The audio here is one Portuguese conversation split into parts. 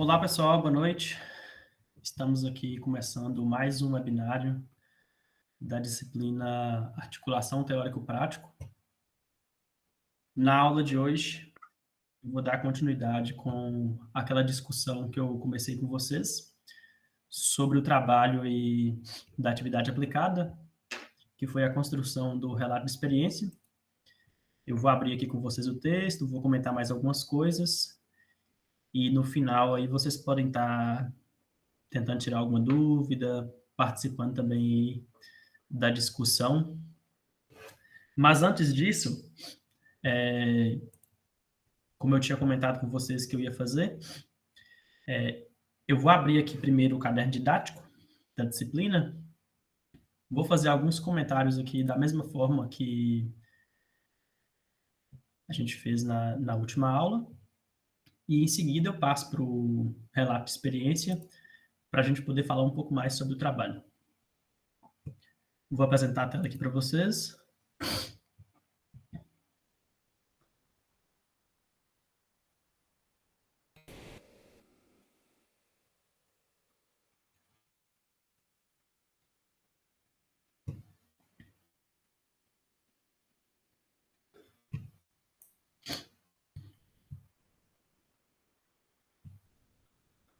Olá, pessoal, boa noite. Estamos aqui começando mais um webinário da disciplina Articulação Teórico-Prático. Na aula de hoje, eu vou dar continuidade com aquela discussão que eu comecei com vocês sobre o trabalho e da atividade aplicada, que foi a construção do relato de experiência. Eu vou abrir aqui com vocês o texto, vou comentar mais algumas coisas e no final aí vocês podem estar tentando tirar alguma dúvida, participando também da discussão. Mas antes disso, como eu tinha comentado com vocês que eu ia fazer, eu vou abrir aqui primeiro o caderno didático da disciplina, vou fazer alguns comentários aqui da mesma forma que a gente fez na última aula, e em seguida eu passo para o relato de experiência, para a gente poder falar um pouco mais sobre o trabalho. Vou apresentar a tela aqui para vocês.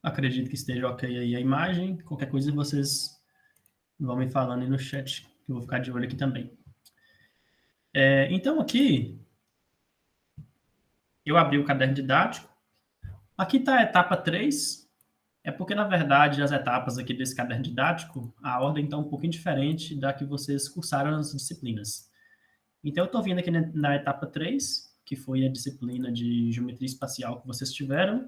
Acredito que esteja ok aí a imagem. Qualquer coisa vocês vão me falando aí no chat, que eu vou ficar de olho aqui também. Então aqui, eu abri o caderno didático. Aqui está a etapa 3. É porque, na verdade, as etapas aqui desse caderno didático, a ordem está um pouquinho diferente da que vocês cursaram nas disciplinas. Então, eu estou vindo aqui na etapa 3, que foi a disciplina de geometria espacial que vocês tiveram,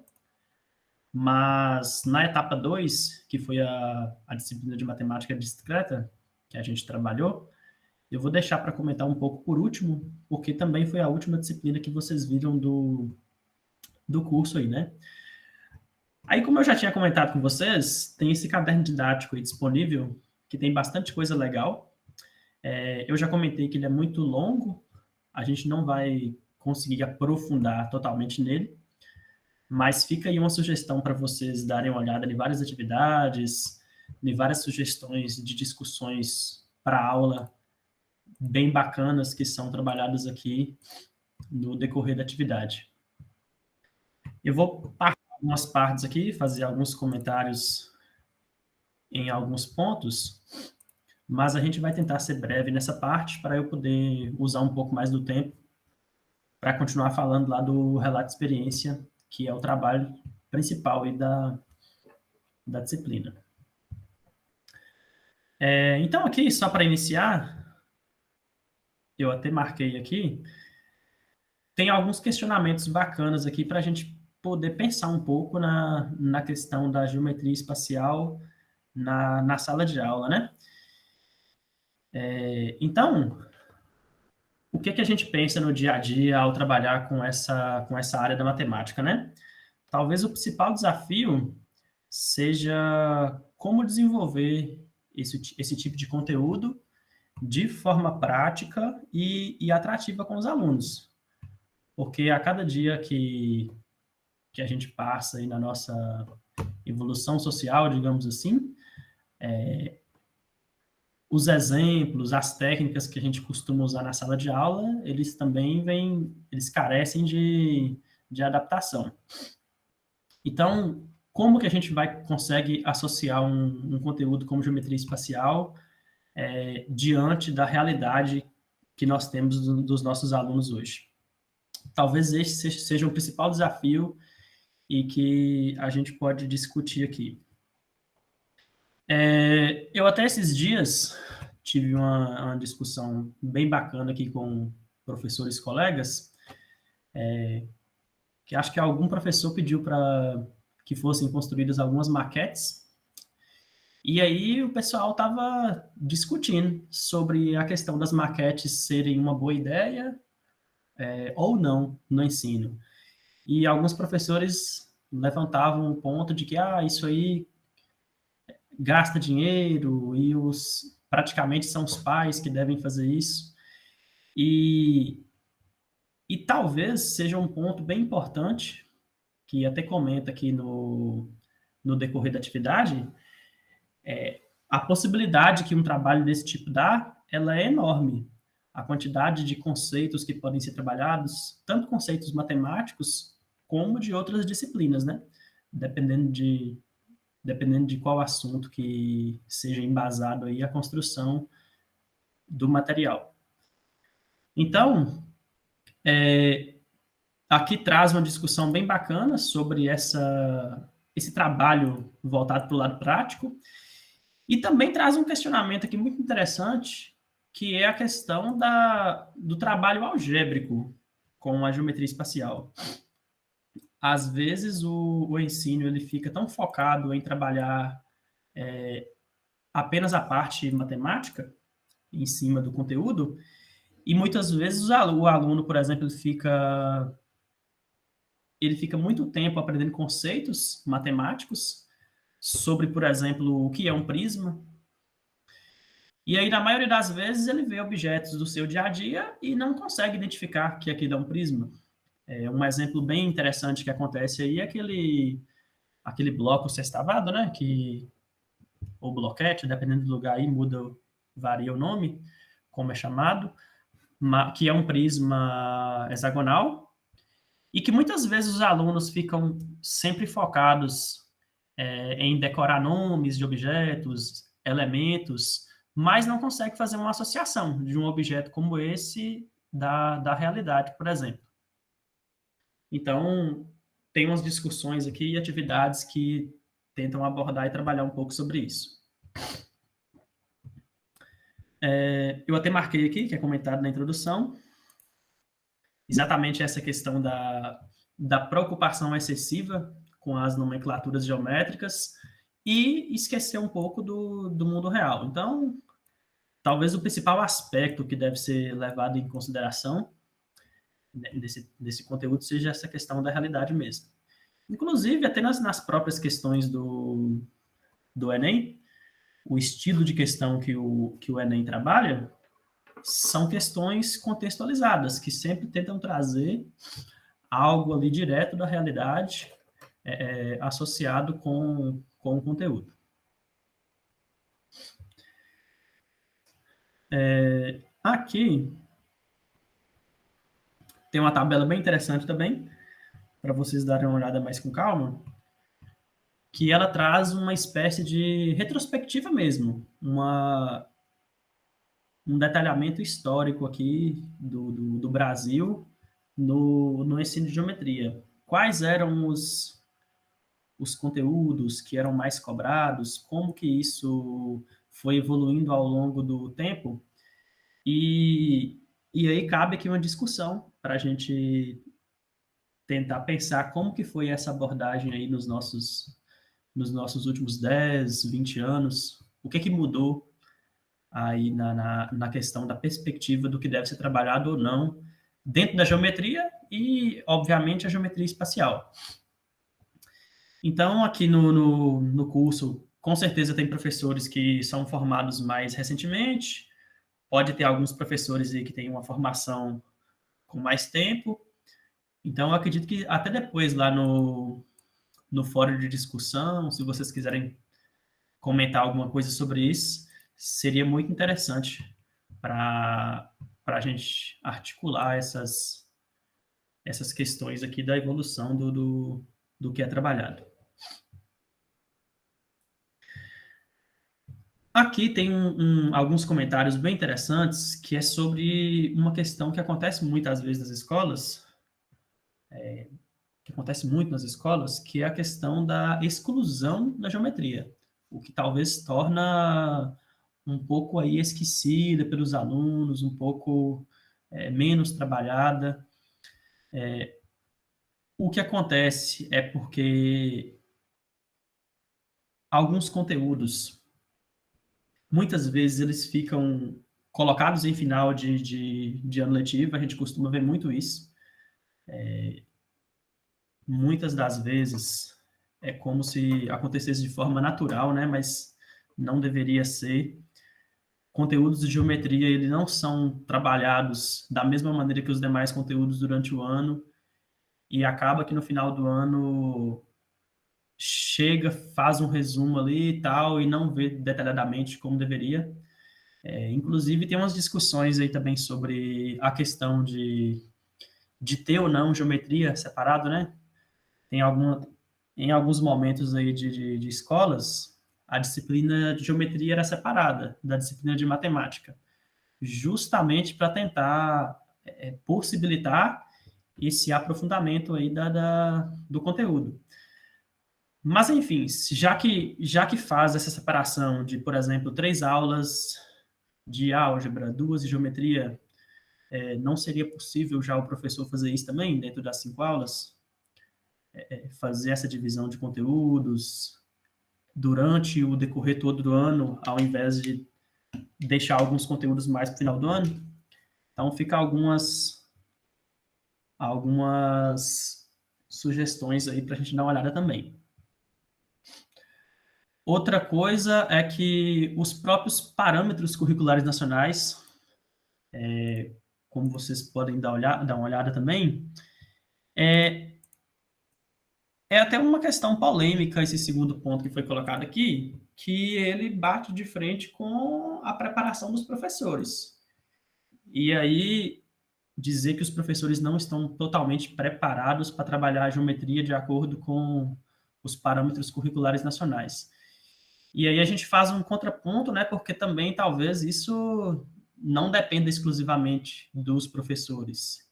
mas na etapa 2, que foi a disciplina de matemática discreta, que a gente trabalhou, eu vou deixar para comentar um pouco por último, porque também foi a última disciplina que vocês viram do curso aí, né? Aí, como eu já tinha comentado com vocês, tem esse caderno didático aí disponível, que tem bastante coisa legal. Eu já comentei que ele é muito longo, a gente não vai conseguir aprofundar totalmente nele, mas fica aí uma sugestão para vocês darem uma olhada em várias atividades, em várias sugestões de discussões para aula bem bacanas que são trabalhadas aqui no decorrer da atividade. Eu vou partir algumas partes aqui, fazer alguns comentários em alguns pontos, mas a gente vai tentar ser breve nessa parte para eu poder usar um pouco mais do tempo para continuar falando lá do relato de experiência, que é o trabalho principal aí da disciplina. Então, aqui, só para iniciar, eu até marquei aqui, tem alguns questionamentos bacanas aqui para a gente poder pensar um pouco na questão da geometria espacial na sala de aula, né? Então, o que a gente pensa no dia a dia ao trabalhar com essa área da matemática, né? Talvez o principal desafio seja como desenvolver esse tipo de conteúdo de forma prática e atrativa com os alunos. Porque a cada dia que a gente passa aí na nossa evolução social, digamos assim, os exemplos, as técnicas que a gente costuma usar na sala de aula, eles também eles carecem de adaptação. Então, como que a gente consegue associar um conteúdo como geometria espacial diante da realidade que nós temos dos nossos alunos hoje? Talvez esse seja o principal desafio e que a gente pode discutir aqui. Eu até esses dias tive uma discussão bem bacana aqui com professores colegas, que acho que algum professor pediu para que fossem construídas algumas maquetes, e aí o pessoal estava discutindo sobre a questão das maquetes serem uma boa ideia ou não no ensino. E alguns professores levantavam o ponto de que isso aí gasta dinheiro e praticamente são os pais que devem fazer isso. E talvez seja um ponto bem importante que até comenta aqui no decorrer da atividade, a possibilidade que um trabalho desse tipo dá, ela é enorme. A quantidade de conceitos que podem ser trabalhados, tanto conceitos matemáticos como de outras disciplinas, né? Dependendo de qual assunto que seja embasado aí a construção do material. Então, aqui traz uma discussão bem bacana sobre esse trabalho voltado para o lado prático, e também traz um questionamento aqui muito interessante, que é a questão do trabalho algébrico com a geometria espacial. Às vezes o ensino ele fica tão focado em trabalhar apenas a parte matemática em cima do conteúdo, e muitas vezes o aluno, por exemplo, ele fica muito tempo aprendendo conceitos matemáticos sobre, por exemplo, o que é um prisma. E aí, na maioria das vezes, ele vê objetos do seu dia a dia e não consegue identificar que aquilo é um prisma. Um exemplo bem interessante que acontece aí é aquele bloco sextavado, né? Ou bloquete, dependendo do lugar aí, varia o nome, como é chamado, que é um prisma hexagonal, e que muitas vezes os alunos ficam sempre focados em decorar nomes de objetos, elementos, mas não consegue fazer uma associação de um objeto como esse da realidade, por exemplo. Então, tem umas discussões aqui e atividades que tentam abordar e trabalhar um pouco sobre isso. Eu até marquei aqui, que é comentado na introdução, exatamente essa questão da preocupação excessiva com as nomenclaturas geométricas e esquecer um pouco do mundo real. Então, talvez o principal aspecto que deve ser levado em consideração desse conteúdo seja essa questão da realidade mesmo. Inclusive, até nas próprias questões do Enem, o estilo de questão que o Enem trabalha são questões contextualizadas, que sempre tentam trazer algo ali direto da realidade associado com o conteúdo. Aqui tem uma tabela bem interessante também, para vocês darem uma olhada mais com calma, que ela traz uma espécie de retrospectiva mesmo, um detalhamento histórico aqui do Brasil no ensino de geometria. Quais eram os conteúdos que eram mais cobrados, como que isso foi evoluindo ao longo do tempo, e aí cabe aqui uma discussão para a gente tentar pensar como que foi essa abordagem aí nos nossos últimos 10, 20 anos, o que mudou aí na questão da perspectiva do que deve ser trabalhado ou não dentro da geometria e, obviamente, a geometria espacial. Então, aqui no curso, com certeza tem professores que são formados mais recentemente, pode ter alguns professores aí que têm uma formação com mais tempo. Então, eu acredito que até depois, lá no fórum de discussão, se vocês quiserem comentar alguma coisa sobre isso, seria muito interessante para a gente articular essas questões aqui da evolução do que é trabalhado. Aqui tem alguns comentários bem interessantes, que é sobre uma questão que acontece muitas vezes nas escolas, que é a questão da exclusão da geometria, o que talvez torna um pouco aí esquecida pelos alunos, um pouco menos trabalhada. O que acontece é porque alguns conteúdos, muitas vezes, eles ficam colocados em final de ano letivo, a gente costuma ver muito isso. Muitas das vezes é como se acontecesse de forma natural, né? Mas não deveria ser. Conteúdos de geometria, eles não são trabalhados da mesma maneira que os demais conteúdos durante o ano, e acaba que no final do ano chega, faz um resumo ali e tal, e não vê detalhadamente como deveria. Inclusive, tem umas discussões aí também sobre a questão de ter ou não geometria separado, né? Tem em alguns momentos aí de escolas, a disciplina de geometria era separada da disciplina de matemática, justamente para tentar possibilitar esse aprofundamento aí do conteúdo. Mas, enfim, já que faz essa separação de, por exemplo, 3 aulas de álgebra, 2 de geometria, não seria possível já o professor fazer isso também, dentro das 5 aulas? Fazer essa divisão de conteúdos durante o decorrer todo do ano, ao invés de deixar alguns conteúdos mais para o final do ano? Então, fica algumas sugestões aí para a gente dar uma olhada também. Outra coisa é que os próprios parâmetros curriculares nacionais, como vocês podem dar uma olhada também, é, é até uma questão polêmica esse segundo ponto que foi colocado aqui, que ele bate de frente com a preparação dos professores. E aí, dizer que os professores não estão totalmente preparados para trabalhar a geometria de acordo com os parâmetros curriculares nacionais. E aí a gente faz um contraponto, né, porque também talvez isso não dependa exclusivamente dos professores.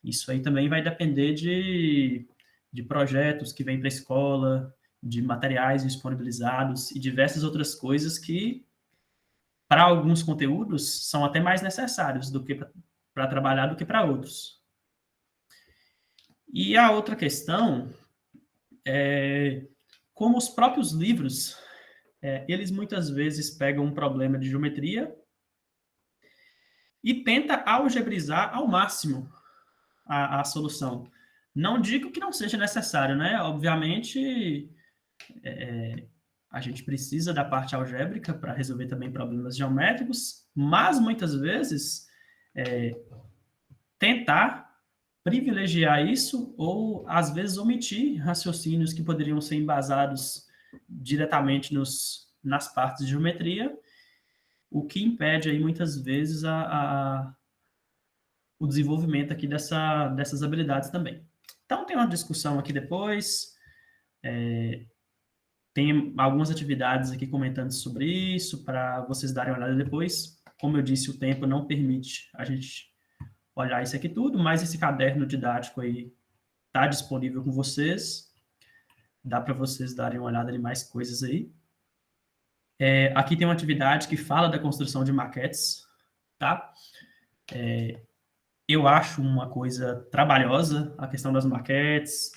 Isso aí também vai depender de projetos que vêm para a escola, de materiais disponibilizados e diversas outras coisas que, para alguns conteúdos, são até mais necessários do que para trabalhar do que para outros. E a outra questão é como os próprios livros, eles muitas vezes pegam um problema de geometria e tenta algebrizar ao máximo a solução. Não digo que não seja necessário, né? Obviamente, a gente precisa da parte algébrica para resolver também problemas geométricos, mas muitas vezes tentar privilegiar isso ou, às vezes, omitir raciocínios que poderiam ser embasados diretamente nas partes de geometria, o que impede aí, muitas vezes, o desenvolvimento aqui dessas habilidades também. Então, tem uma discussão aqui depois, tem algumas atividades aqui comentando sobre isso, para vocês darem uma olhada depois. Como eu disse, o tempo não permite a gente olhar isso aqui tudo, mas esse caderno didático aí está disponível com vocês. Dá para vocês darem uma olhada em mais coisas aí. Aqui tem uma atividade que fala da construção de maquetes, tá? Eu acho uma coisa trabalhosa a questão das maquetes.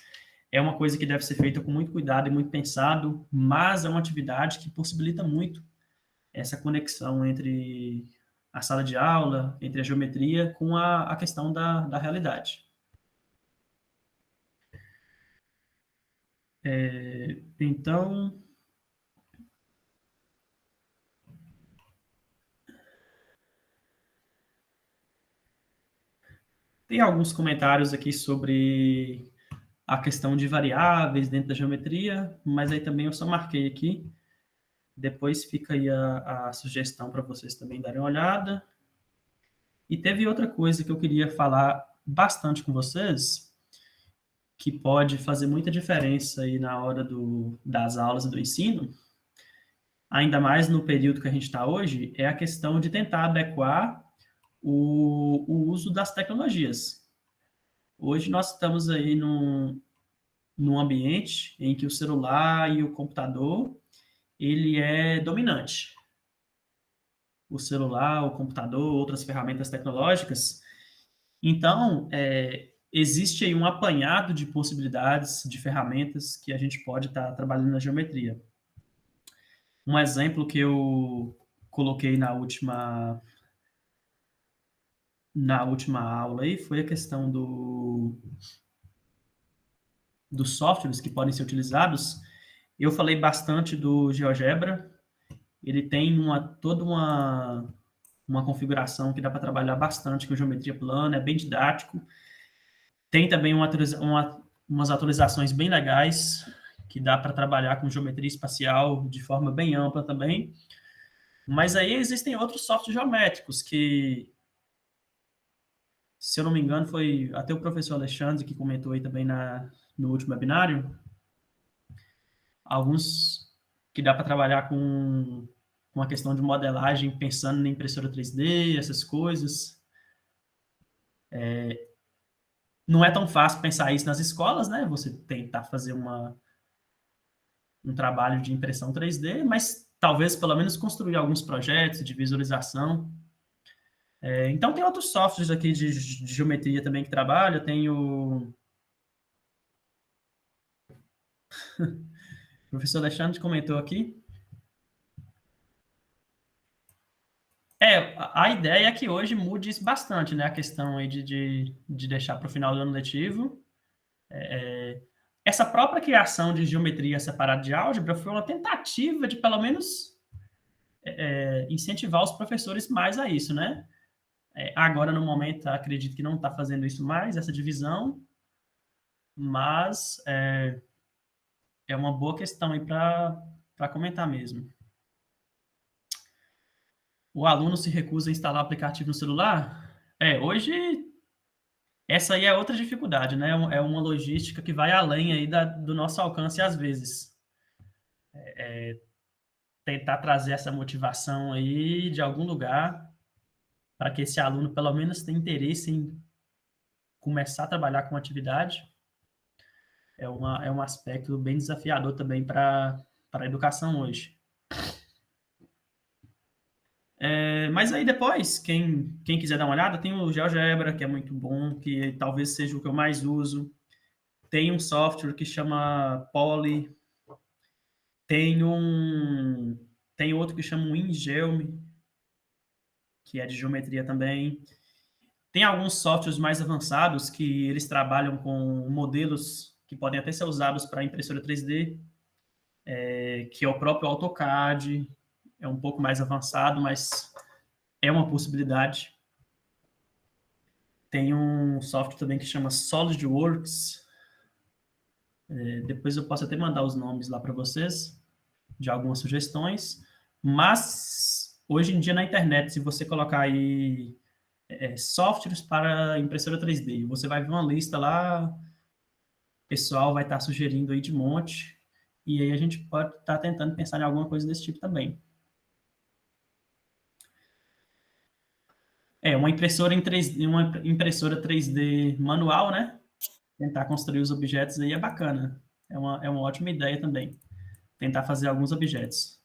É uma coisa que deve ser feita com muito cuidado e muito pensado, mas é uma atividade que possibilita muito essa conexão entre a sala de aula, entre a geometria, com a questão da realidade. Então, tem alguns comentários aqui sobre a questão de variáveis dentro da geometria, mas aí também eu só marquei aqui. Depois fica aí a sugestão para vocês também darem uma olhada. E teve outra coisa que eu queria falar bastante com vocês, que pode fazer muita diferença aí na hora das aulas e do ensino, ainda mais no período que a gente está hoje, é a questão de tentar adequar o uso das tecnologias. Hoje nós estamos aí num ambiente em que o celular e o computador, ele é dominante. O celular, o computador, outras ferramentas tecnológicas. Então, existe aí um apanhado de possibilidades, de ferramentas que a gente pode estar trabalhando na geometria. Um exemplo que eu coloquei na última aula aí foi a questão dos softwares que podem ser utilizados. Eu falei bastante do GeoGebra. Ele tem toda uma configuração que dá para trabalhar bastante com geometria plana, é bem didático. Tem também umas atualizações bem legais, que dá para trabalhar com geometria espacial de forma bem ampla também. Mas aí existem outros softwares geométricos que, se eu não me engano, foi até o professor Alexandre que comentou aí também no último webinário, alguns que dá para trabalhar com a questão de modelagem, pensando na impressora 3D, essas coisas. Não é tão fácil pensar isso nas escolas, né? Você tentar fazer um trabalho de impressão 3D, mas talvez pelo menos construir alguns projetos de visualização. Então tem outros softwares aqui de geometria também que trabalham. Tem o professor Alexandre comentou aqui. A ideia é que hoje mude isso bastante, né? A questão aí de deixar para o final do ano letivo. Essa própria criação de geometria separada de álgebra foi uma tentativa de, pelo menos, incentivar os professores mais a isso, né? Agora, no momento, acredito que não está fazendo isso mais, essa divisão, mas é uma boa questão aí para comentar mesmo. O aluno se recusa a instalar o aplicativo no celular? Hoje, essa aí é outra dificuldade, né? É uma logística que vai além aí do nosso alcance às vezes. Tentar trazer essa motivação aí de algum lugar para que esse aluno, pelo menos, tenha interesse em começar a trabalhar com atividade. É um aspecto bem desafiador também para a educação hoje. Mas aí depois, quem quiser dar uma olhada, tem o GeoGebra, que é muito bom, que talvez seja o que eu mais uso. Tem um software que chama Poly. Tem outro que chama WinGeometry, que é de geometria também. Tem alguns softwares mais avançados que eles trabalham com modelos que podem até ser usados para impressora 3D, que é o próprio AutoCAD. É um pouco mais avançado, mas é uma possibilidade. Tem um software também que chama SolidWorks. Depois eu posso até mandar os nomes lá para vocês, de algumas sugestões. Mas, hoje em dia, na internet, se você colocar aí softwares para impressora 3D, você vai ver uma lista lá, o pessoal vai estar sugerindo aí de monte, e aí a gente pode estar tentando pensar em alguma coisa desse tipo também. Uma impressora uma impressora 3D manual, né? Tentar construir os objetos aí é bacana. É uma ótima ideia também. Tentar fazer alguns objetos.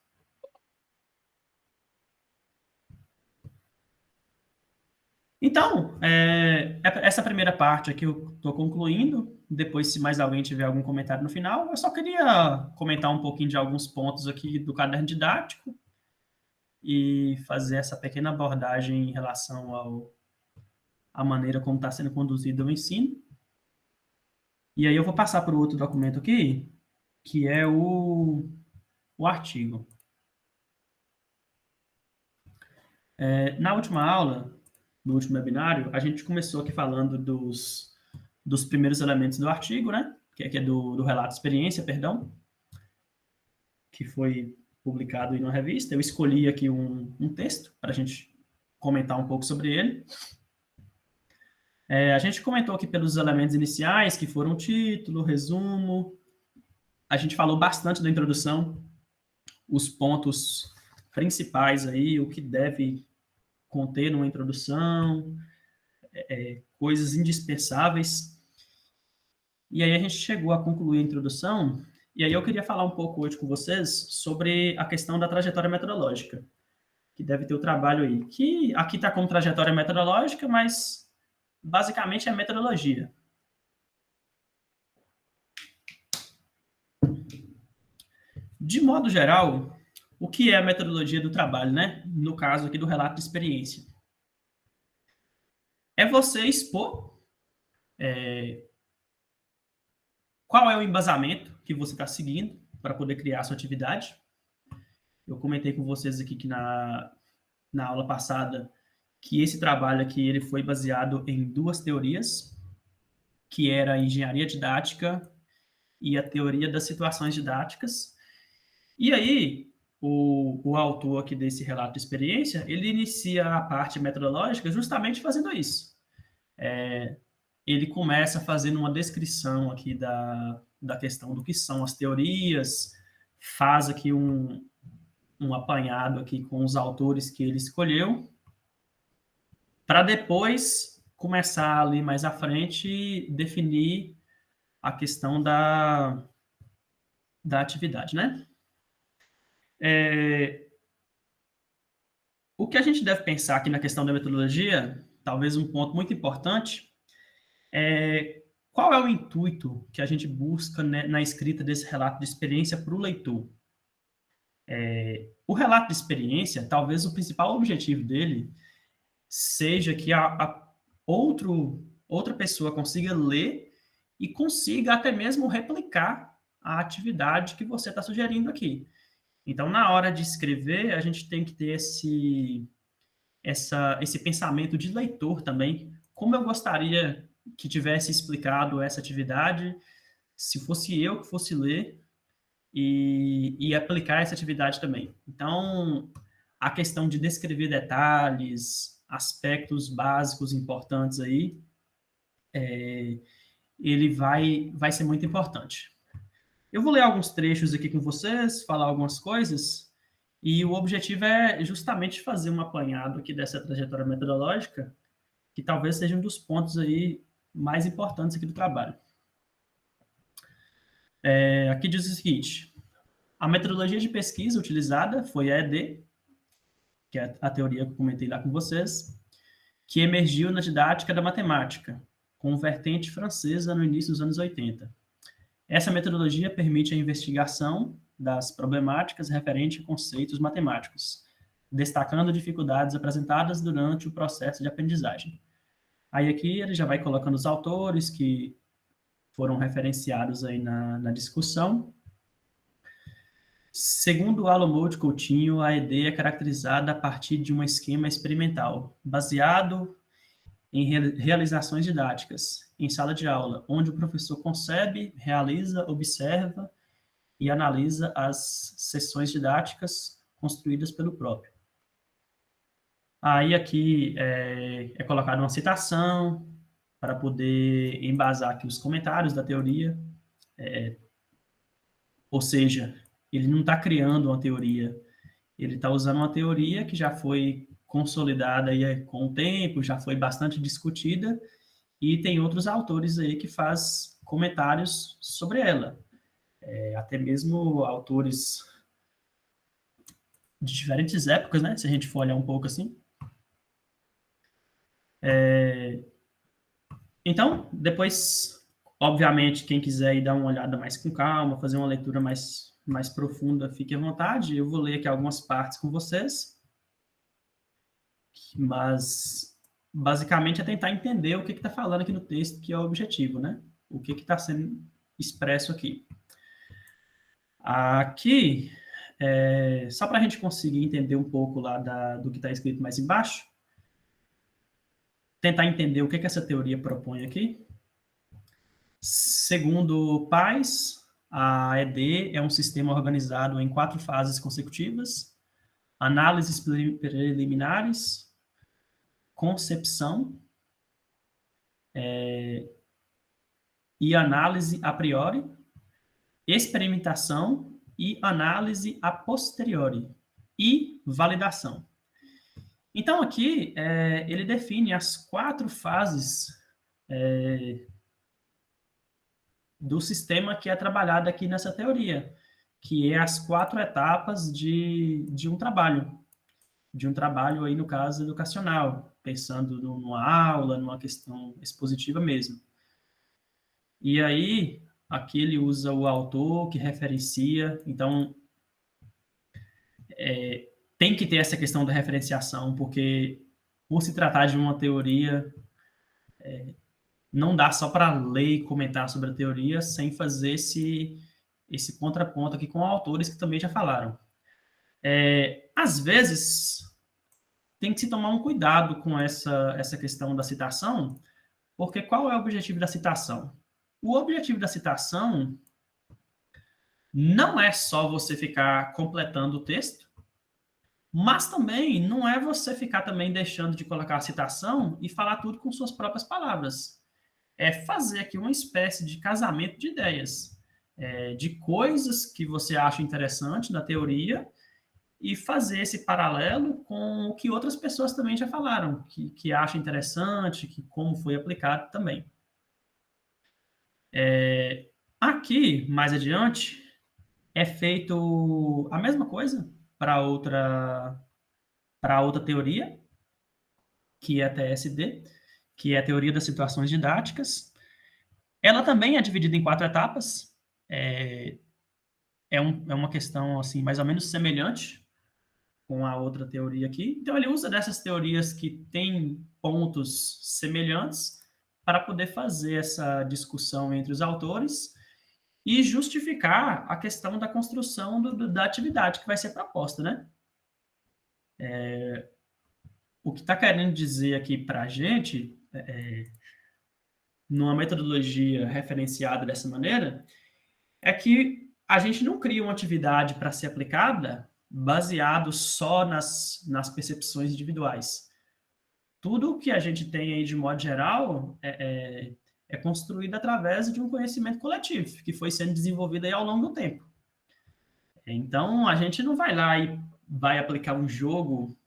Então, essa primeira parte aqui eu estou concluindo. Depois, se mais alguém tiver algum comentário no final, eu só queria comentar um pouquinho de alguns pontos aqui do caderno didático e fazer essa pequena abordagem em relação à maneira como está sendo conduzido o ensino. E aí eu vou passar para o outro documento aqui, que é o artigo. Na última aula, no último webinário, a gente começou aqui falando dos primeiros elementos do artigo, né? Que é do relato de experiência, perdão, que foi publicado em uma revista. Eu escolhi aqui um texto para a gente comentar um pouco sobre ele. A gente comentou aqui pelos elementos iniciais, que foram o título, resumo. A gente falou bastante da introdução, os pontos principais aí, o que deve conter numa introdução, coisas indispensáveis. E aí a gente chegou a concluir a introdução, e aí eu queria falar um pouco hoje com vocês sobre a questão da trajetória metodológica, que deve ter o trabalho aí, que aqui está como trajetória metodológica, mas basicamente é metodologia. De modo geral, o que é a metodologia do trabalho, né? No caso aqui do relato de experiência. É você expor qual é o embasamento que você está seguindo para poder criar a sua atividade. Eu comentei com vocês aqui que na aula passada que esse trabalho aqui ele foi baseado em duas teorias. que era a engenharia didática e a teoria das situações didáticas. E aí, o autor aqui desse relato de experiência, ele inicia a parte metodológica justamente fazendo isso. Ele começa fazendo uma descrição aqui da questão do que são as teorias, faz aqui um apanhado aqui com os autores que ele escolheu, para depois começar ali mais à frente definir a questão da atividade, né? O que a gente deve pensar aqui na questão da metodologia, talvez um ponto muito importante, é qual é o intuito que a gente busca, né, na escrita desse relato de experiência para o leitor. O relato de experiência, talvez o principal objetivo dele seja que outra pessoa consiga ler e consiga até mesmo replicar a atividade que você está sugerindo aqui. Então, na hora de escrever, a gente tem que ter esse pensamento de leitor também. Como eu gostaria que tivesse explicado essa atividade, se fosse eu que fosse ler e aplicar essa atividade também. Então, a questão de descrever detalhes, aspectos básicos importantes aí, ele vai ser muito importante. Eu vou ler alguns trechos aqui com vocês, falar algumas coisas, e o objetivo é justamente fazer um apanhado aqui dessa trajetória metodológica, que talvez seja um dos pontos aí mais importantes aqui do trabalho. Aqui diz o seguinte: a metodologia de pesquisa utilizada foi a ED, que é a teoria que eu comentei lá com vocês, que emergiu na didática da matemática, com vertente francesa no início dos anos 80. Essa metodologia permite a investigação das problemáticas referentes a conceitos matemáticos, destacando dificuldades apresentadas durante o processo de aprendizagem. Aí aqui ele já vai colocando os autores que foram referenciados aí na discussão. Segundo Alomold Coutinho, a ED é caracterizada a partir de um esquema experimental, baseado em realizações didáticas, em sala de aula, onde o professor concebe, realiza, observa e analisa as sessões didáticas construídas pelo próprio. Aí aqui é colocada uma citação para poder embasar aqui os comentários da teoria, ou seja, ele não está criando uma teoria, ele está usando uma teoria que já foi consolidada aí com o tempo, já foi bastante discutida, e tem outros autores aí que faz comentários sobre ela. Até mesmo autores de diferentes épocas, né? Se a gente for olhar um pouco assim. Então, depois, obviamente, quem quiser ir dar uma olhada mais com calma, fazer uma leitura mais profunda, fique à vontade. Eu vou ler aqui algumas partes com vocês. Mas, basicamente, é tentar entender o que está falando aqui no texto, que é o objetivo, né? O que está sendo expresso aqui. Aqui, só para a gente conseguir entender um pouco lá do que está escrito mais embaixo, tentar entender o que essa teoria propõe aqui. Segundo Pais, a ED é um sistema organizado em 4 fases consecutivas: análises preliminares, concepção e análise a priori, experimentação e análise a posteriori, e validação. Então, aqui, ele define as 4 fases do sistema que é trabalhado aqui nessa teoria, que é as 4 etapas de um trabalho aí, no caso, educacional, pensando numa aula, numa questão expositiva mesmo. E aí, aqui ele usa o autor que referencia, então tem que ter essa questão da referenciação, porque por se tratar de uma teoria, não dá só para ler e comentar sobre a teoria sem fazer esse contraponto aqui com autores que também já falaram. Às vezes, tem que se tomar um cuidado com essa questão da citação, Porque qual é o objetivo da citação? O objetivo da citação não é só você ficar completando o texto, mas também não é você ficar também deixando de colocar a citação e falar tudo com suas próprias palavras. É fazer aqui uma espécie de casamento de ideias, de coisas que você acha interessante na teoria e fazer esse paralelo com o que outras pessoas também já falaram, que acham interessante, que como foi aplicado também. Aqui, mais adiante, é feito a mesma coisa para outra teoria, que é a TSD, que é a teoria das situações didáticas. Ela também é dividida em 4 etapas. É uma questão assim mais ou menos semelhante com a outra teoria aqui. Então, ele usa dessas teorias que têm pontos semelhantes para poder fazer essa discussão entre os autores e justificar a questão da construção da atividade que vai ser proposta, né? O que está querendo dizer aqui para a gente, numa metodologia referenciada dessa maneira, é que a gente não cria uma atividade para ser aplicada baseado só nas percepções individuais. Tudo que a gente tem aí de modo geral é construído através de um conhecimento coletivo, que foi sendo desenvolvido aí ao longo do tempo. Então, a gente não vai lá e vai aplicar um jogo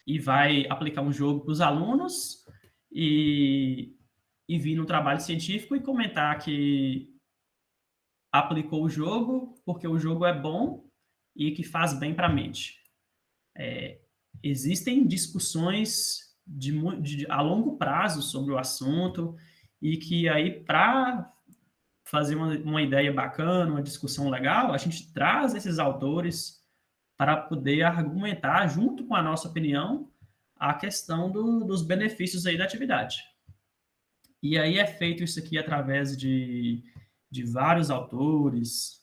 para os alunos e vir no trabalho científico e comentar que aplicou o jogo porque o jogo é bom e que faz bem para a mente. Existem discussões a longo prazo sobre o assunto e que aí, para fazer uma ideia bacana, uma discussão legal, a gente traz esses autores para poder argumentar, junto com a nossa opinião, a questão dos benefícios aí da atividade. E aí é feito isso aqui através de vários autores,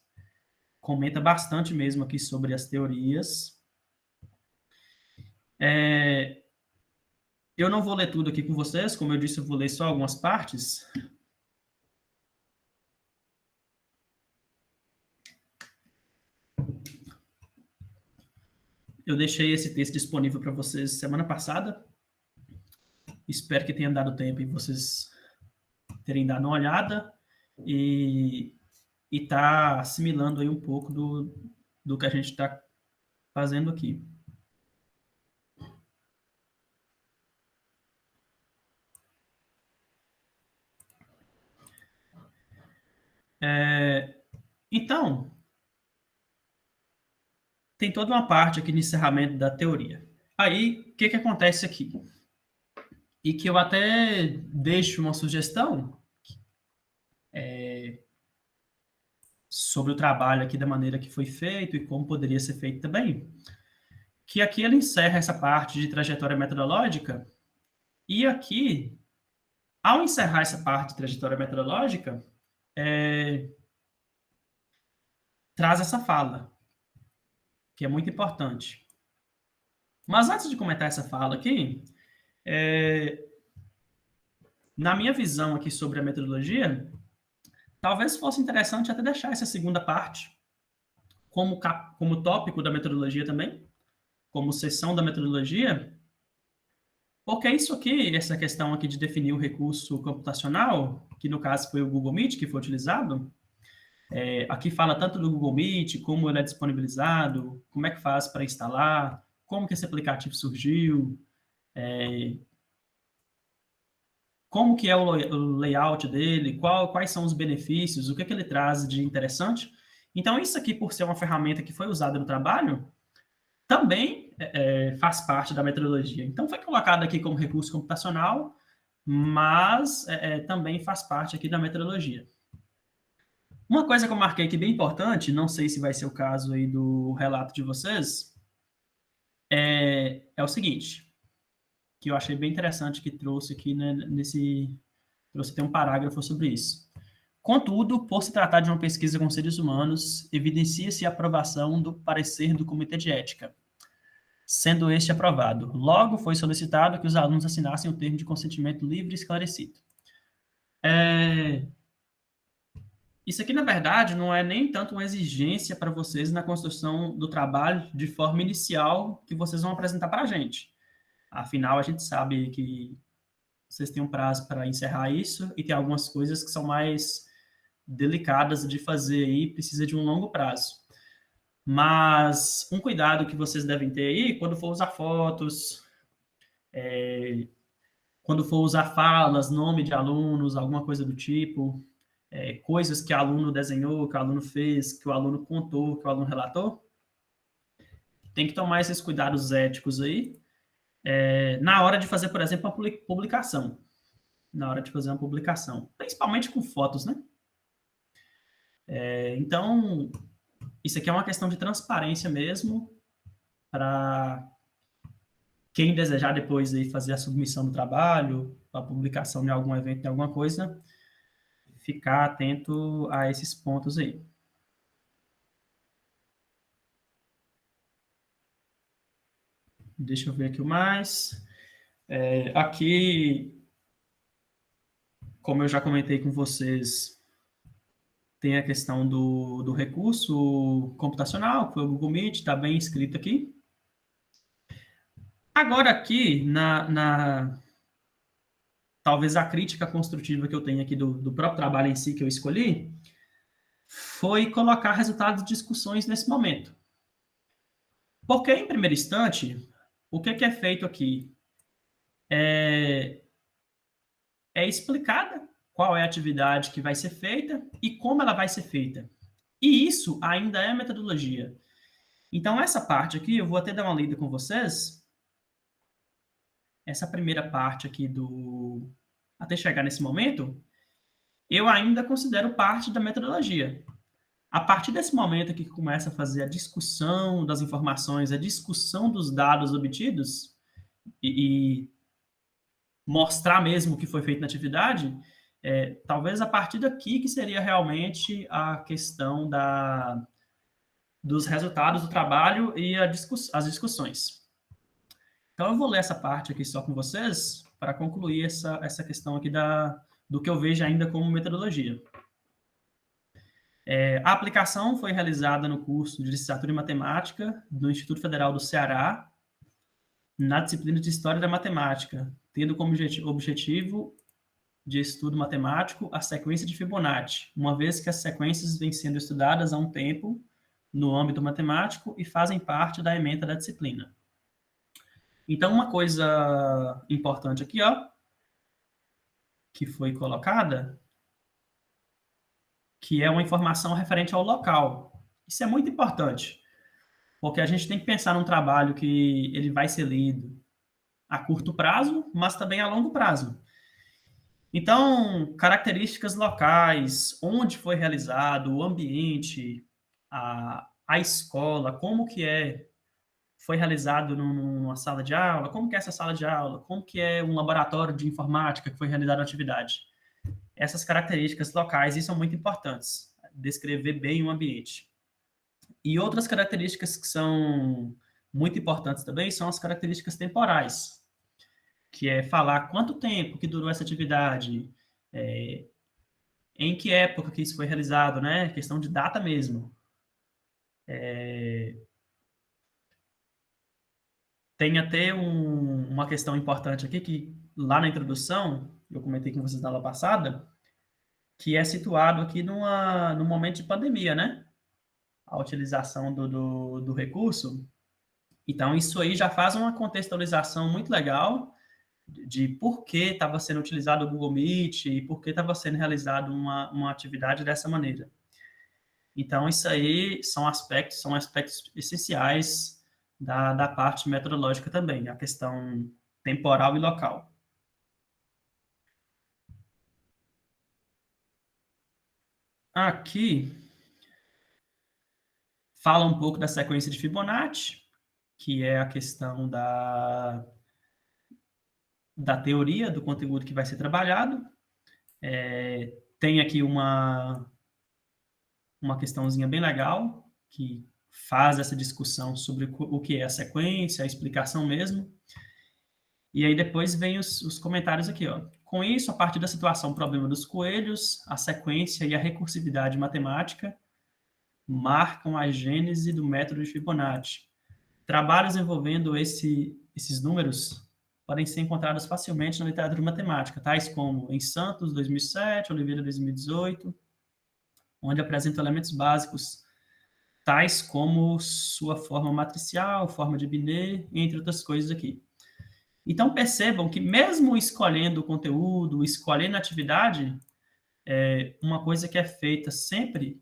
comenta bastante mesmo aqui sobre as teorias. Eu não vou ler tudo aqui com vocês, como eu disse, eu vou ler só algumas partes. Eu deixei esse texto disponível para vocês semana passada. Espero que tenha dado tempo em vocês terem dado uma olhada e tá assimilando aí um pouco do que a gente está fazendo aqui. Então, tem toda uma parte aqui de encerramento da teoria. Aí, o que acontece aqui? E que eu até deixo uma sugestão sobre o trabalho aqui, da maneira que foi feito e como poderia ser feito também, que aqui ele encerra essa parte de trajetória metodológica, e aqui, ao encerrar essa parte de trajetória metodológica, traz essa fala, que é muito importante. Mas antes de comentar essa fala aqui, na minha visão aqui sobre a metodologia, talvez fosse interessante até deixar essa segunda parte como tópico da metodologia também, como seção da metodologia, porque isso aqui, essa questão aqui de definir o recurso computacional, que no caso foi o Google Meet que foi utilizado, aqui fala tanto do Google Meet, como ele é disponibilizado, como é que faz para instalar, como que esse aplicativo surgiu, como que é o layout dele, quais são os benefícios, o que ele traz de interessante. Então, isso aqui, por ser uma ferramenta que foi usada no trabalho, também faz parte da metodologia. Então, foi colocado aqui como recurso computacional, mas também faz parte aqui da metodologia. Uma coisa que eu marquei aqui bem importante, não sei se vai ser o caso aí do relato de vocês, é o seguinte, que eu achei bem interessante que trouxe aqui, né, trouxe até um parágrafo sobre isso. Contudo, por se tratar de uma pesquisa com seres humanos, evidencia-se a aprovação do parecer do Comitê de Ética. sendo este aprovado. Logo, foi solicitado que os alunos assinassem o termo de consentimento livre e esclarecido. Isso aqui, na verdade, não é nem tanto uma exigência para vocês na construção do trabalho de forma inicial que vocês vão apresentar para a gente. Afinal, a gente sabe que vocês têm um prazo para encerrar isso e tem algumas coisas que são mais delicadas de fazer aí, precisa de um longo prazo. Mas um cuidado que vocês devem ter aí, quando for usar fotos, quando for usar falas, nome de alunos, alguma coisa do tipo, coisas que o aluno desenhou, que o aluno fez, que o aluno contou, que o aluno relatou, tem que tomar esses cuidados éticos aí, na hora de fazer, por exemplo, uma publicação. Na hora de fazer uma publicação, principalmente com fotos, né? Então, isso aqui é uma questão de transparência mesmo, para quem desejar depois aí fazer a submissão do trabalho, a publicação de algum evento, de alguma coisa, ficar atento a esses pontos aí. Deixa eu ver aqui o mais. Aqui, como eu já comentei com vocês, tem a questão do recurso computacional, que foi o Google Meet, está bem escrito aqui. Agora aqui, talvez a crítica construtiva que eu tenho aqui do próprio trabalho em si que eu escolhi, foi colocar resultados de discussões nesse momento. Porque, em primeiro instante, o que é feito aqui? É explicada qual é a atividade que vai ser feita e como ela vai ser feita. E isso ainda é metodologia. Então, essa parte aqui, eu vou até dar uma lida com vocês. Essa primeira parte aqui até chegar nesse momento, eu ainda considero parte da metodologia. A partir desse momento que começa a fazer a discussão das informações, a discussão dos dados obtidos e mostrar mesmo o que foi feito na atividade, talvez a partir daqui que seria realmente a questão dos resultados do trabalho e as discussões. Então, eu vou ler essa parte aqui só com vocês para concluir essa questão aqui do que eu vejo ainda como metodologia. A aplicação foi realizada no curso de Licenciatura em Matemática do Instituto Federal do Ceará, na disciplina de História da Matemática, tendo como objetivo de estudo matemático a sequência de Fibonacci, uma vez que as sequências vêm sendo estudadas há um tempo no âmbito matemático e fazem parte da ementa da disciplina. Então, uma coisa importante aqui, ó, que foi colocada, que é uma informação referente ao local. Isso é muito importante, porque a gente tem que pensar num trabalho que ele vai ser lido a curto prazo, mas também a longo prazo. Então, características locais, onde foi realizado, o ambiente, a escola, como que foi realizado numa sala de aula, como que é essa sala de aula, como que é um laboratório de informática que foi realizada a atividade. Essas características locais, e são muito importantes, descrever bem o ambiente. E outras características que são muito importantes também são as características temporais, que é falar quanto tempo que durou essa atividade, em que época que isso foi realizado, né? Questão de data mesmo. Tem até uma questão importante aqui, que lá na introdução, eu comentei com vocês na aula passada, que é situado aqui num momento de pandemia, né? A utilização do recurso. Então, isso aí já faz uma contextualização muito legal de por que estava sendo utilizado o Google Meet e por que estava sendo realizada uma atividade dessa maneira. Então, isso aí são aspectos essenciais da parte metodológica também, a questão temporal e local. Aqui fala um pouco da sequência de Fibonacci, que é a questão da teoria do conteúdo que vai ser trabalhado. Tem aqui uma questãozinha bem legal, que faz essa discussão sobre o que é a sequência, a explicação mesmo. E aí depois vem os comentários aqui, ó. Com isso, a partir da situação problema dos coelhos, a sequência e a recursividade matemática marcam a gênese do método de Fibonacci. Trabalhos envolvendo esses números podem ser encontrados facilmente na literatura matemática, tais como em Santos, 2007, Oliveira, 2018, onde apresentam elementos básicos, tais como sua forma matricial, forma de Binet, entre outras coisas aqui. Então, percebam que mesmo escolhendo o conteúdo, escolhendo a atividade, uma coisa que é feita sempre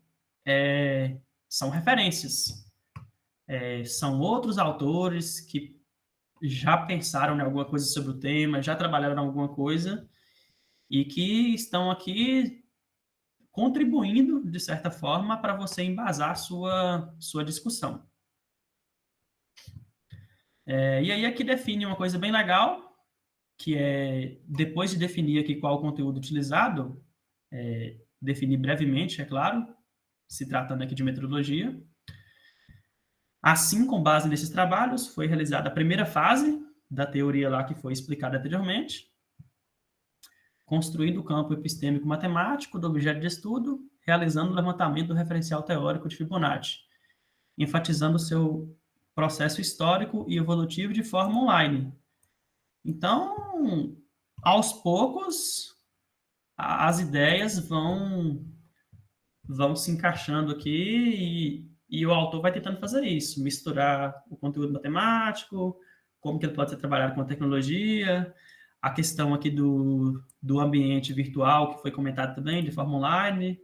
são referências. São outros autores que já pensaram em alguma coisa sobre o tema, já trabalharam em alguma coisa, e que estão aqui contribuindo, de certa forma, para você embasar sua discussão. E aí aqui define uma coisa bem legal, que é, depois de definir aqui qual o conteúdo utilizado, definir brevemente, é claro, se tratando aqui de metodologia. Assim, com base nesses trabalhos, foi realizada a primeira fase da teoria lá que foi explicada anteriormente, construindo o campo epistêmico matemático do objeto de estudo, realizando o levantamento do referencial teórico de Fibonacci, enfatizando o seu processo histórico e evolutivo de forma online. Então, aos poucos, as ideias vão se encaixando aqui e o autor vai tentando fazer isso, misturar o conteúdo matemático, como que ele pode ser trabalhado com a tecnologia, a questão aqui do ambiente virtual, que foi comentado também, de forma online,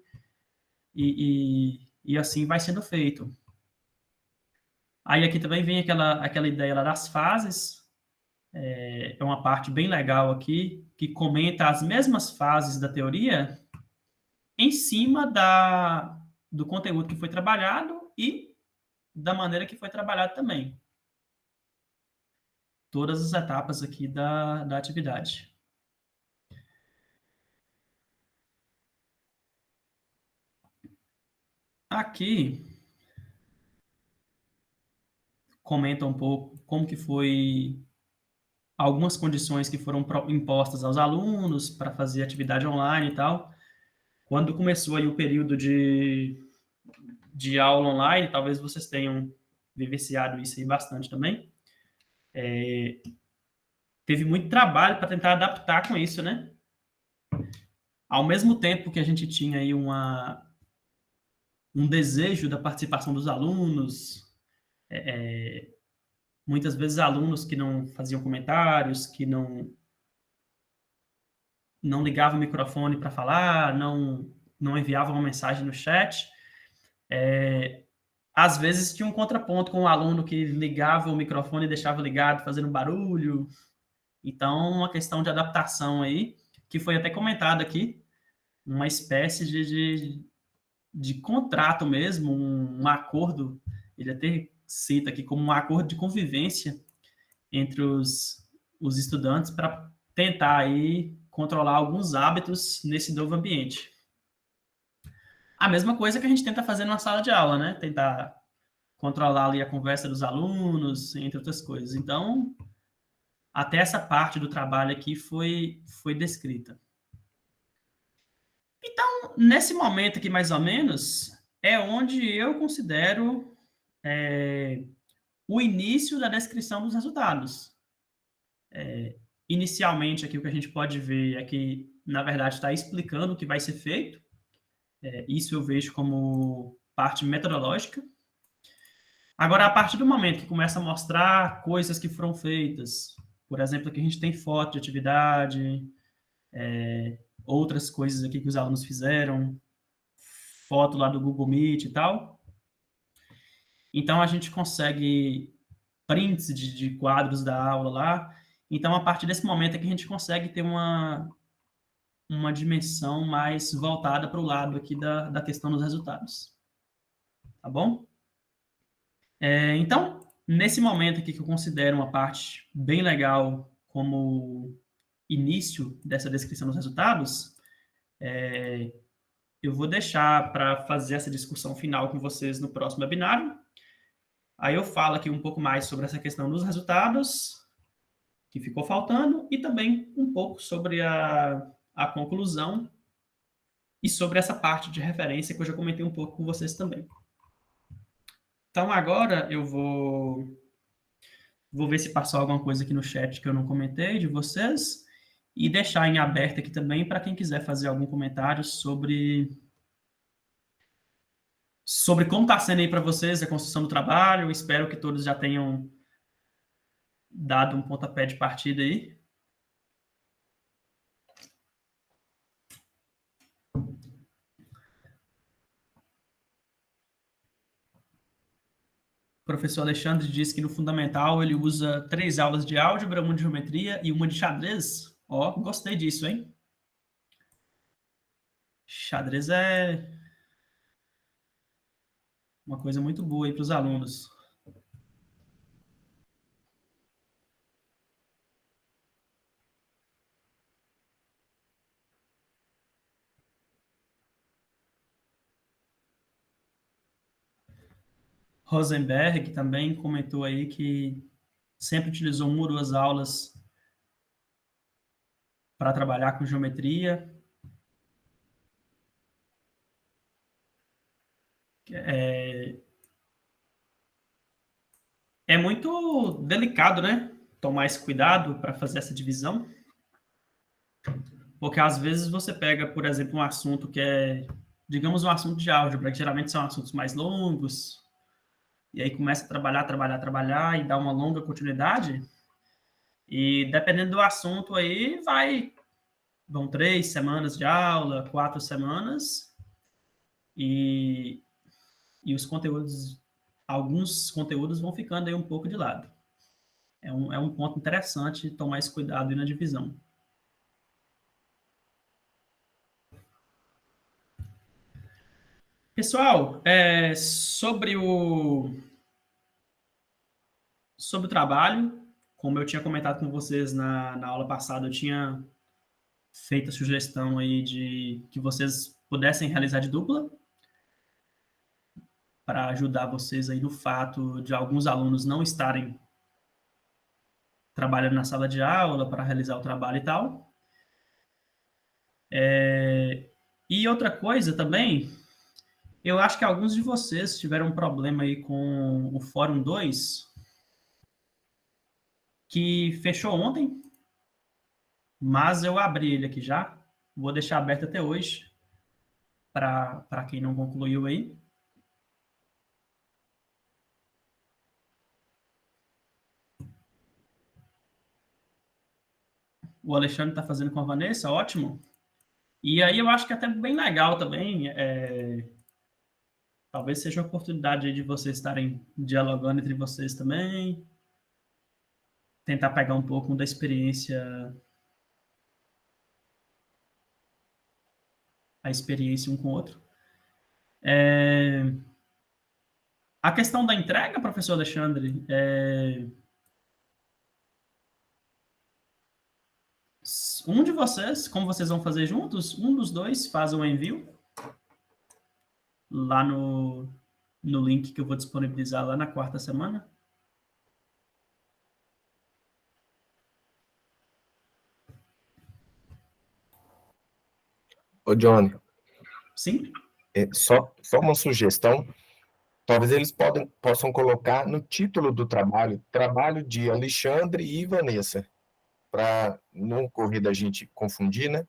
e assim vai sendo feito. Aí aqui também vem aquela ideia lá das fases, é uma parte bem legal aqui, que comenta as mesmas fases da teoria em cima do conteúdo que foi trabalhado e da maneira que foi trabalhado também. Todas as etapas aqui da atividade. Aqui comenta um pouco como que foi algumas condições que foram impostas aos alunos para fazer atividade online e tal. Quando começou aí o período de aula online, talvez vocês tenham vivenciado isso aí bastante também. Teve muito trabalho para tentar adaptar com isso, né? Ao mesmo tempo que a gente tinha aí um desejo da participação dos alunos, muitas vezes alunos que não faziam comentários, que não ligavam o microfone para falar, não enviavam uma mensagem no chat. Às vezes tinha um contraponto com o aluno que ligava o microfone e deixava ligado, fazendo barulho. Então, uma questão de adaptação aí, que foi até comentado aqui, uma espécie de contrato mesmo, um acordo, ele até cita aqui como um acordo de convivência entre os estudantes para tentar aí controlar alguns hábitos nesse novo ambiente. A mesma coisa que a gente tenta fazer numa sala de aula, né? Tentar controlar ali a conversa dos alunos, entre outras coisas. Então, até essa parte do trabalho aqui foi descrita. Então, nesse momento aqui, mais ou menos, é onde eu considero o início da descrição dos resultados. Inicialmente, aqui o que a gente pode ver é que, na verdade, está explicando o que vai ser feito. Isso eu vejo como parte metodológica. Agora, a partir do momento que começa a mostrar coisas que foram feitas, por exemplo, aqui a gente tem foto de atividade, outras coisas aqui que os alunos fizeram, foto lá do Google Meet e tal. Então, a gente consegue prints de quadros da aula lá. Então, a partir desse momento é que a gente consegue ter uma dimensão mais voltada para o lado aqui da questão dos resultados. Tá bom? Então, nesse momento aqui que eu considero uma parte bem legal como início dessa descrição dos resultados, eu vou deixar para fazer essa discussão final com vocês no próximo webinário. Aí eu falo aqui um pouco mais sobre essa questão dos resultados, que ficou faltando, e também um pouco sobre a conclusão e sobre essa parte de referência que eu já comentei um pouco com vocês também. Então, agora eu vou ver se passou alguma coisa aqui no chat que eu não comentei de vocês, e deixar em aberto aqui também para quem quiser fazer algum comentário sobre como está sendo aí para vocês a construção do trabalho. Espero que todos já tenham dado um pontapé de partida aí. O professor Alexandre disse que no fundamental ele usa 3 aulas de álgebra, uma de geometria e uma de xadrez. Ó, gostei disso, hein? Xadrez é uma coisa muito boa aí para os alunos. Rosenberg também comentou aí que sempre utilizou 1 ou 2 aulas para trabalhar com geometria. É muito delicado, né? Tomar esse cuidado para fazer essa divisão, porque às vezes você pega, por exemplo, um assunto que é, digamos, um assunto de álgebra, que geralmente são assuntos mais longos, e aí começa a trabalhar e dá uma longa continuidade, e dependendo do assunto aí, vão 3 semanas de aula, 4 semanas, e, e os conteúdos, alguns conteúdos vão ficando aí um pouco de lado. É um ponto interessante tomar esse cuidado aí na divisão. Pessoal, sobre o trabalho, como eu tinha comentado com vocês na aula passada, eu tinha feito a sugestão aí de que vocês pudessem realizar de dupla, para ajudar vocês aí no fato de alguns alunos não estarem trabalhando na sala de aula para realizar o trabalho e tal. E outra coisa também, eu acho que alguns de vocês tiveram um problema aí com o Fórum 2, que fechou ontem, mas eu abri ele aqui já. Vou deixar aberto até hoje, para quem não concluiu aí. O Alexandre está fazendo com a Vanessa, ótimo. E aí eu acho que é até bem legal também, talvez seja a oportunidade de vocês estarem dialogando entre vocês também, tentar pegar um pouco da experiência, a experiência um com o outro. A questão da entrega, professor Alexandre, um de vocês, como vocês vão fazer juntos, um dos dois faz o envio lá no link que eu vou disponibilizar lá na quarta semana. Ô, Johnny, Sim? só uma sugestão. Talvez eles possam colocar no título do trabalho, trabalho de Alexandre e Vanessa, para não ocorrer da gente confundir, né?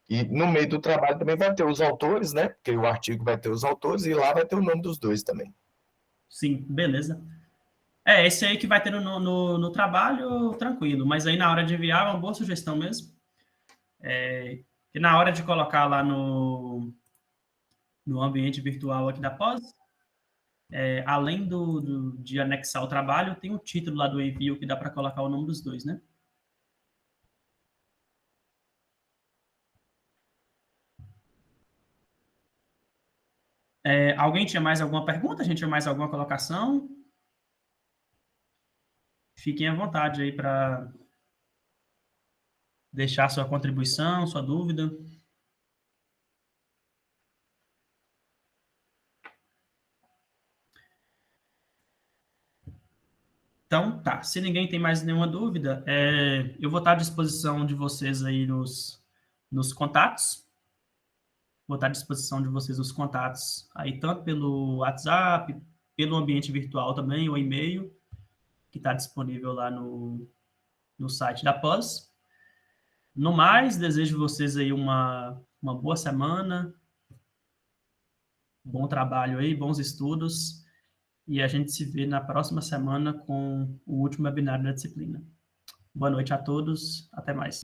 E no meio do trabalho também vai ter os autores, né? Porque o artigo vai ter os autores e lá vai ter o nome dos dois também. Sim, beleza. Esse aí que vai ter no trabalho, tranquilo, mas aí na hora de enviar é uma boa sugestão mesmo. E na hora de colocar lá no ambiente virtual aqui da pós, além de anexar o trabalho, tem um título lá do envio que dá para colocar o nome dos dois, né? Alguém tinha mais alguma pergunta? A gente tinha mais alguma colocação? Fiquem à vontade aí para deixar sua contribuição, sua dúvida. Então, tá. Se ninguém tem mais nenhuma dúvida, eu vou estar à disposição de vocês aí nos contatos. Vou estar à disposição de vocês nos contatos aí, tanto pelo WhatsApp, pelo ambiente virtual também, o e-mail, que está disponível lá no site da Pós. No mais, desejo vocês aí uma boa semana, bom trabalho aí, bons estudos, e a gente se vê na próxima semana com o último webinar da disciplina. Boa noite a todos, até mais.